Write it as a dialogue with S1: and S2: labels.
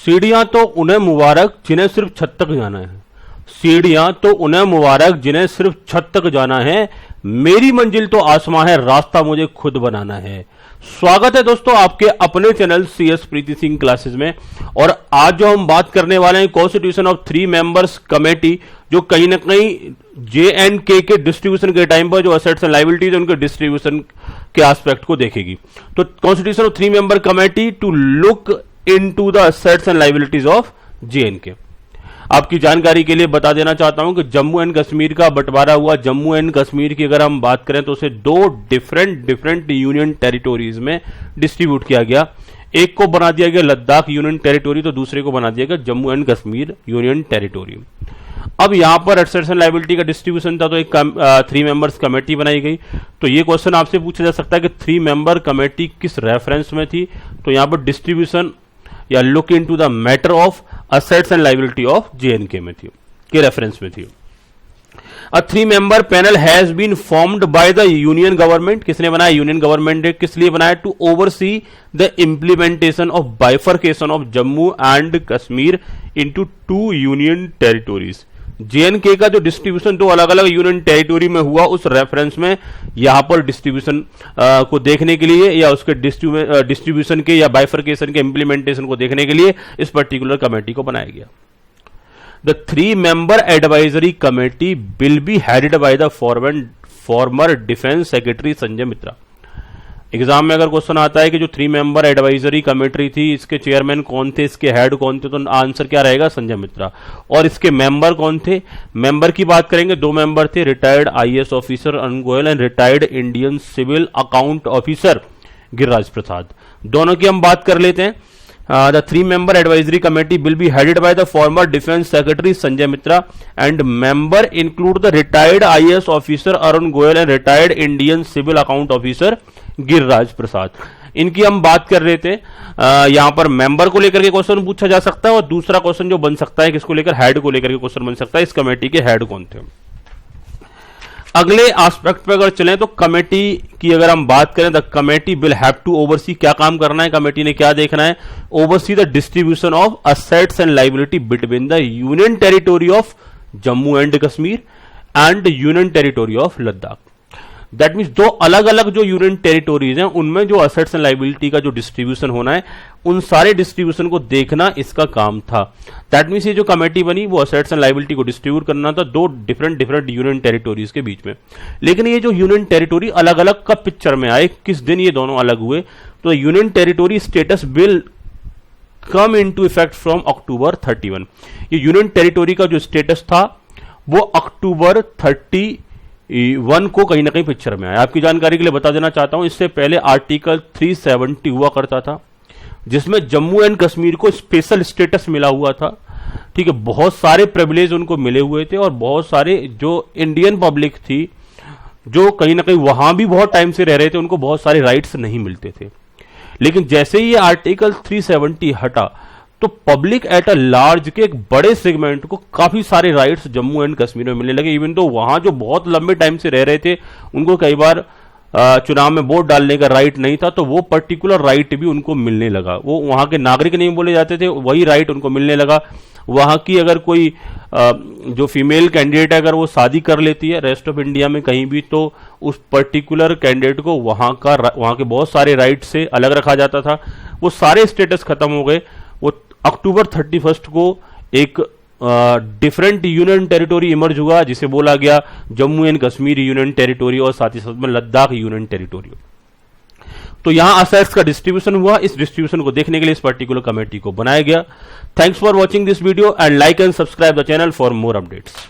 S1: सीढ़ियां तो उन्हें मुबारक जिन्हें सिर्फ छत तक जाना है। सीढ़ियां तो उन्हें मुबारक जिन्हें सिर्फ छत तक जाना है। मेरी मंजिल तो आसमां है, रास्ता मुझे खुद बनाना है। स्वागत है दोस्तों आपके अपने चैनल CS प्रीति सिंह क्लासेस में। और आज जो हम बात करने वाले हैं कॉन्स्टिट्यूशन ऑफ 3 मेंबर्स कमेटी, जो कहीं ना कहीं JNK के डिस्ट्रीब्यूशन के टाइम पर जो असेट्स एंड लायबिलिटीज उनके डिस्ट्रीब्यूशन के एस्पेक्ट को देखेगी। तो constitution of 3 member committee to look into the assets and liabilities of JNK। आपकी जानकारी के लिए बता देना चाहता हूं कि जम्मू एंड कश्मीर का बंटवारा हुआ। जम्मू एंड कश्मीर की अगर हम बात करें तो उसे 2 डिफरेंट यूनियन टेरिटोरीज में डिस्ट्रीब्यूट किया गया। एक को बना दिया गया लद्दाख यूनियन टेरिटोरी, तो दूसरे को बना दिया गया Jammu and Kashmir union territory. अब यहां पर एसेट्स एंड लायबिलिटी का डिस्ट्रीब्यूशन था, तो एक 3 मेंबर्स कमेटी बनाई गई। तो ये क्वेश्चन आपसे पूछा जा सकता है कि 3 मेंबर कमेटी किस रेफरेंस में थी। तो यहां पर डिस्ट्रीब्यूशन या look into the matter of assets and liability of JNK में थी, के रेफरेंस में थी। A 3 member panel has been formed by the union government। किसने बनाया? यूनियन गवर्नमेंट ने। किस लिए बनाया? To oversee the implementation of bifurcation of Jammu and Kashmir into 2 union territories. JNK का जो डिस्ट्रीब्यूशन 2 अलग अलग यूनियन टेरिटोरी में हुआ, उस रेफरेंस में यहां पर डिस्ट्रीब्यूशन को देखने के लिए या उसके डिस्ट्रीब्यूशन के या बाइफरकेशन के इम्प्लीमेंटेशन को देखने के लिए इस पर्टिकुलर कमेटी को बनाया गया। The 3 member advisory committee will be headed by the former defense secretary Sanjay Mitra. Exam में अगर क्वेश्चन आता है कि जो 3 मेंबर एडवाइजरी कमेटी थी, इसके चेयरमैन कौन थे, इसके हेड कौन थे, तो आंसर क्या रहेगा? संजय मित्रा। और इसके मेंबर कौन थे? मेंबर की बात करेंगे, 2 मेंबर थे, retired IAS officer Arun Goyal and retired Indian civil account officer Giriraj Prasad. दोनों की हम बात कर लेते हैं। The 3 member advisory committee will be headed by the former defense secretary Sanjay Mitra and member include the retired IAS officer Arun Goyal and retired Indian civil account officer Giriraj प्रसाद। इनकी हम बात कर रहे थे। यहां पर मेंबर को लेकर के क्वेश्चन पूछा जा सकता है, और दूसरा क्वेश्चन जो बन सकता है किसको लेकर? हेड को लेकर के क्वेश्चन बन सकता है। इस कमेटी के हेड कौन थे? अगले एस्पेक्ट पे अगर चलें तो कमेटी की अगर हम बात करें, the committee will have to oversee, क्या काम करना है कमेटी ने, क्या देखना है? Oversee the distribution of assets and liability between the union territory of Jammu and Kashmir and union territory of Ladakh. That means 2 अलग अलग जो यूनियन टेरिटोरीज हैं उनमें जो असेट्स एंड लायबिलिटी का जो डिस्ट्रीब्यूशन होना है, उन सारे डिस्ट्रीब्यूशन को देखना इसका काम था। दैट मीन्स ये जो कमेटी बनी वो असेट्स एंड लायबिलिटी को डिस्ट्रीब्यूट करना था 2 डिफरेंट यूनियन टेरिटोरीज के बीच में। लेकिन ये जो यूनियन टेरिटोरी अलग अलग कब पिक्चर में आए, किस दिन ये दोनों अलग हुए? तो union territory status bill come into effect from October 31। ये यूनियन टेरिटोरी का जो स्टेटस था वो अक्टूबर 31 को कहीं ना कहीं पिक्चर में आया। आपकी जानकारी के लिए बता देना चाहता हूं, इससे पहले आर्टिकल 370 हुआ करता था, जिसमें जम्मू एंड कश्मीर को स्पेशल स्टेटस मिला हुआ था। ठीक है, बहुत सारे प्रिविलेज उनको मिले हुए थे, और बहुत सारे जो इंडियन पब्लिक थी जो कहीं ना कहीं वहां भी बहुत टाइम से रह रहे थे, उनको बहुत सारे राइट्स नहीं मिलते थे। लेकिन जैसे ही ये आर्टिकल 370 हटा तो पब्लिक एट अ लार्ज के एक बड़े सेगमेंट को काफी सारे राइट्स जम्मू एंड कश्मीर में मिलने लगे। इवन तो वहां जो बहुत लंबे टाइम से रह रहे थे उनको कई बार चुनाव में वोट डालने का राइट नहीं था, तो वो पर्टिकुलर राइट भी उनको मिलने लगा। वो वहां के नागरिक नहीं बोले जाते थे, वही राइट उनको मिलने लगा। वहां की अगर कोई जो फीमेल कैंडिडेट है, अगर वो शादी कर लेती है रेस्ट ऑफ इंडिया में कहीं भी, तो उस पर्टिकुलर कैंडिडेट को वहां के बहुत सारे राइट से अलग रखा जाता था। वो सारे स्टेटस खत्म हो गए। वो अक्टूबर 31 को एक डिफरेंट यूनियन टेरिटोरी इमर्ज हुआ, जिसे बोला गया Jammu and Kashmir union territory, और साथ ही साथ में लद्दाख यूनियन टेरिटोरी। तो यहां असेट्स का डिस्ट्रीब्यूशन हुआ। इस डिस्ट्रीब्यूशन को देखने के लिए इस पर्टिकुलर कमेटी को बनाया गया। Thanks for watching this video and like and subscribe the channel for more updates.